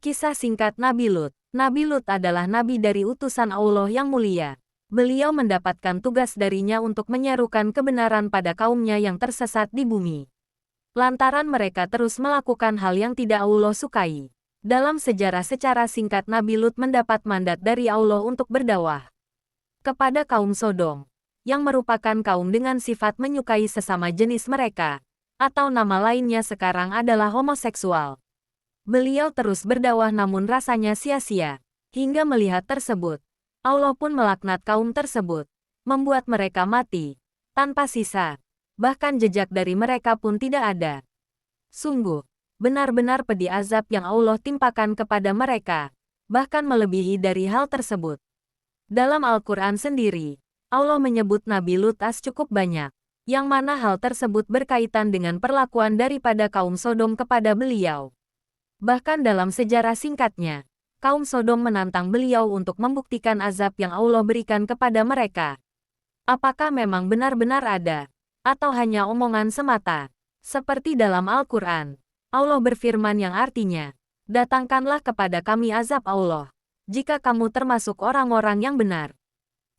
Kisah singkat Nabi Lut. Nabi Lut adalah nabi dari utusan Allah yang mulia. Beliau mendapatkan tugas darinya untuk menyerukan kebenaran pada kaumnya yang tersesat di bumi. Lantaran mereka terus melakukan hal yang tidak Allah sukai. Dalam sejarah secara singkat Nabi Lut mendapat mandat dari Allah untuk berdakwah kepada kaum Sodom, yang merupakan kaum dengan sifat menyukai sesama jenis mereka, atau nama lainnya sekarang adalah homoseksual. Beliau terus berdakwah namun rasanya sia-sia. Hingga melihat tersebut, Allah pun melaknat kaum tersebut, membuat mereka mati, tanpa sisa. Bahkan jejak dari mereka pun tidak ada. Sungguh, benar-benar pedih azab yang Allah timpakan kepada mereka, bahkan melebihi dari hal tersebut. Dalam Al-Quran sendiri, Allah menyebut Nabi Lut as cukup banyak, yang mana hal tersebut berkaitan dengan perlakuan daripada kaum Sodom kepada beliau. Bahkan dalam sejarah singkatnya, kaum Sodom menantang beliau untuk membuktikan azab yang Allah berikan kepada mereka. Apakah memang benar-benar ada, atau hanya omongan semata? Seperti dalam Al-Quran, Allah berfirman yang artinya, "Datangkanlah kepada kami azab Allah, jika kamu termasuk orang-orang yang benar."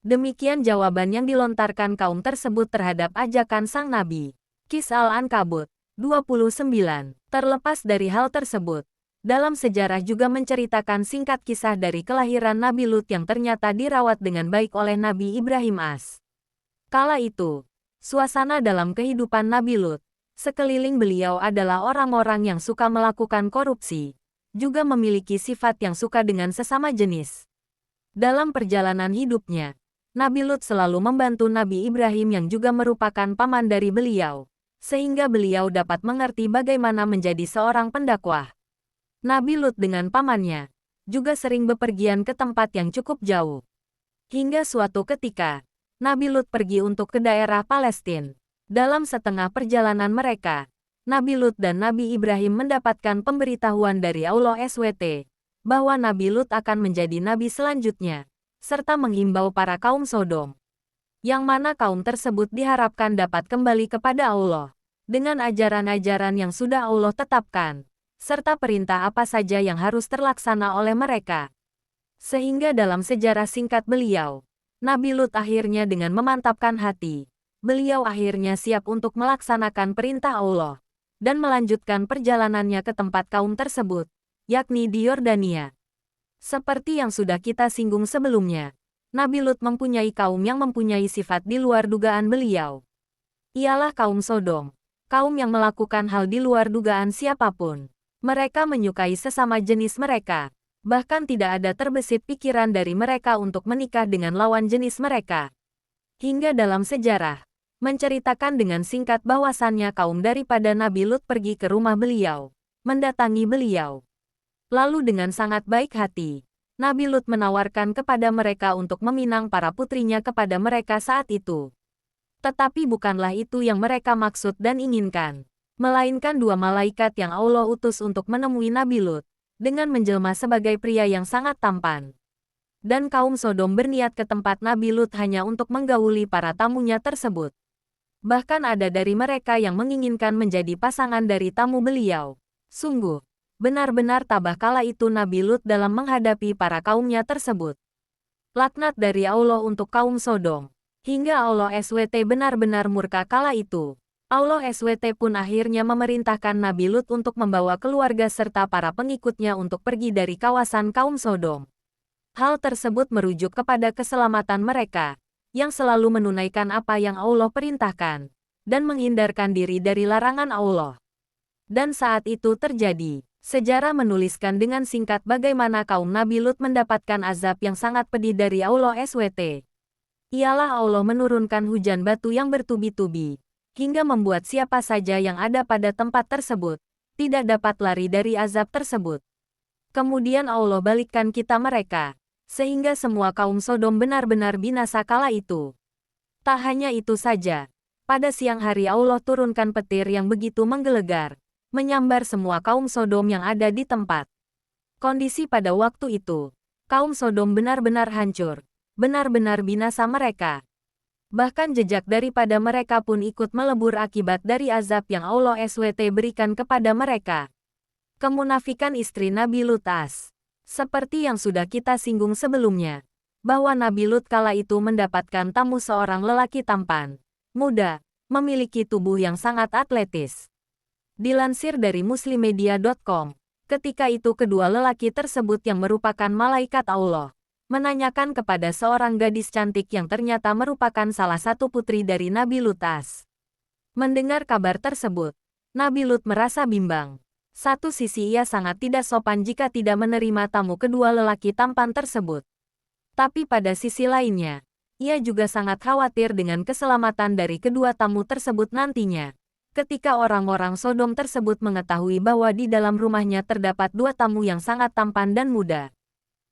Demikian jawaban yang dilontarkan kaum tersebut terhadap ajakan sang Nabi. Kisah Al-Ankabut 29. Terlepas dari hal tersebut, dalam sejarah juga menceritakan singkat kisah dari kelahiran Nabi Lut yang ternyata dirawat dengan baik oleh Nabi Ibrahim as. Kala itu, suasana dalam kehidupan Nabi Lut, sekeliling beliau adalah orang-orang yang suka melakukan korupsi, juga memiliki sifat yang suka dengan sesama jenis. Dalam perjalanan hidupnya, Nabi Lut selalu membantu Nabi Ibrahim yang juga merupakan paman dari beliau, sehingga beliau dapat mengerti bagaimana menjadi seorang pendakwah. Nabi Lut dengan pamannya juga sering bepergian ke tempat yang cukup jauh. Hingga suatu ketika, Nabi Lut pergi untuk ke daerah Palestina. Dalam setengah perjalanan mereka, Nabi Lut dan Nabi Ibrahim mendapatkan pemberitahuan dari Allah SWT bahwa Nabi Lut akan menjadi nabi selanjutnya, serta menghimbau para kaum Sodom, yang mana kaum tersebut diharapkan dapat kembali kepada Allah dengan ajaran-ajaran yang sudah Allah tetapkan, serta perintah apa saja yang harus terlaksana oleh mereka. Sehingga dalam sejarah singkat beliau, Nabi Lut akhirnya dengan memantapkan hati, beliau akhirnya siap untuk melaksanakan perintah Allah dan melanjutkan perjalanannya ke tempat kaum tersebut, yakni di Yordania. Seperti yang sudah kita singgung sebelumnya, Nabi Lut mempunyai kaum yang mempunyai sifat di luar dugaan beliau. Ialah kaum Sodom, kaum yang melakukan hal di luar dugaan siapapun. Mereka menyukai sesama jenis mereka, bahkan tidak ada terbesit pikiran dari mereka untuk menikah dengan lawan jenis mereka. Hingga dalam sejarah, menceritakan dengan singkat bahwasannya kaum daripada Nabi Lut pergi ke rumah beliau, mendatangi beliau. Lalu dengan sangat baik hati, Nabi Lut menawarkan kepada mereka untuk meminang para putrinya kepada mereka saat itu. Tetapi bukanlah itu yang mereka maksud dan inginkan, melainkan dua malaikat yang Allah utus untuk menemui Nabi Lut, dengan menjelma sebagai pria yang sangat tampan. Dan kaum Sodom berniat ke tempat Nabi Lut hanya untuk menggauli para tamunya tersebut. Bahkan ada dari mereka yang menginginkan menjadi pasangan dari tamu beliau. Sungguh, benar-benar tabah kala itu Nabi Lut dalam menghadapi para kaumnya tersebut. Laknat dari Allah untuk kaum Sodom, hingga Allah SWT benar-benar murka kala itu. Allah SWT pun akhirnya memerintahkan Nabi Lut untuk membawa keluarga serta para pengikutnya untuk pergi dari kawasan kaum Sodom. Hal tersebut merujuk kepada keselamatan mereka, yang selalu menunaikan apa yang Allah perintahkan, dan menghindarkan diri dari larangan Allah. Dan saat itu terjadi, sejarah menuliskan dengan singkat bagaimana kaum Nabi Lut mendapatkan azab yang sangat pedih dari Allah SWT. Ialah Allah menurunkan hujan batu yang bertubi-tubi, hingga membuat siapa saja yang ada pada tempat tersebut, tidak dapat lari dari azab tersebut. Kemudian Allah balikkan kita mereka, sehingga semua kaum Sodom benar-benar binasa kala itu. Tak hanya itu saja, pada siang hari Allah turunkan petir yang begitu menggelegar, menyambar semua kaum Sodom yang ada di tempat. Kondisi pada waktu itu, kaum Sodom benar-benar hancur, benar-benar binasa mereka. Bahkan jejak daripada mereka pun ikut melebur akibat dari azab yang Allah SWT berikan kepada mereka. Kemunafikan istri Nabi Lut as. Seperti yang sudah kita singgung sebelumnya, bahwa Nabi Lut kala itu mendapatkan tamu seorang lelaki tampan, muda, memiliki tubuh yang sangat atletis. Dilansir dari muslimmedia.com, ketika itu kedua lelaki tersebut yang merupakan malaikat Allah, menanyakan kepada seorang gadis cantik yang ternyata merupakan salah satu putri dari Nabi Lut as. Mendengar kabar tersebut, Nabi Lut merasa bimbang. Satu sisi ia sangat tidak sopan jika tidak menerima tamu kedua lelaki tampan tersebut. Tapi pada sisi lainnya, ia juga sangat khawatir dengan keselamatan dari kedua tamu tersebut nantinya. Ketika orang-orang Sodom tersebut mengetahui bahwa di dalam rumahnya terdapat dua tamu yang sangat tampan dan muda.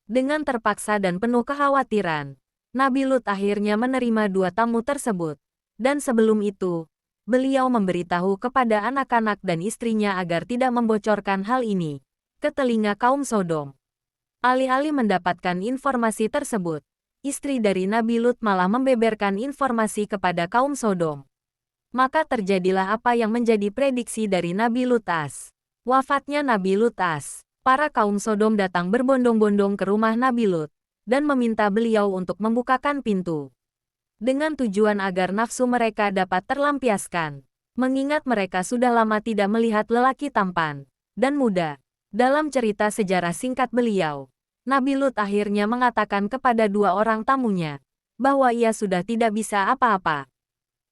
Dengan terpaksa dan penuh kekhawatiran, Nabi Lut akhirnya menerima dua tamu tersebut. Dan sebelum itu, beliau memberitahu kepada anak-anak dan istrinya agar tidak membocorkan hal ini ke telinga kaum Sodom. Alih-alih mendapatkan informasi tersebut, istri dari Nabi Lut malah membeberkan informasi kepada kaum Sodom. Maka terjadilah apa yang menjadi prediksi dari Nabi Lut as. Wafatnya Nabi Lut as, para kaum Sodom datang berbondong-bondong ke rumah Nabi Lut dan meminta beliau untuk membukakan pintu. Dengan tujuan agar nafsu mereka dapat terlampiaskan. Mengingat mereka sudah lama tidak melihat lelaki tampan dan muda. Dalam cerita sejarah singkat beliau, Nabi Lut akhirnya mengatakan kepada dua orang tamunya, bahwa ia sudah tidak bisa apa-apa.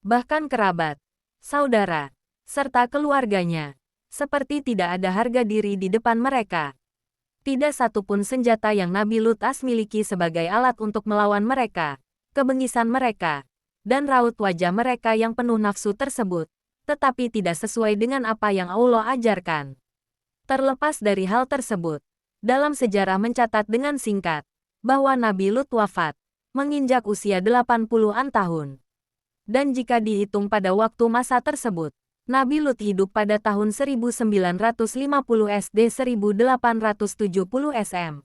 Bahkan kerabat, saudara, serta keluarganya, seperti tidak ada harga diri di depan mereka. Tidak satupun senjata yang Nabi Lut as miliki sebagai alat untuk melawan mereka. Kebengisan mereka, dan raut wajah mereka yang penuh nafsu tersebut, tetapi tidak sesuai dengan apa yang Allah ajarkan. Terlepas dari hal tersebut, dalam sejarah mencatat dengan singkat, bahwa Nabi Lut wafat, menginjak usia 80-an tahun. Dan jika dihitung pada waktu masa tersebut, Nabi Lut hidup pada tahun 1950 SD 1870 SM.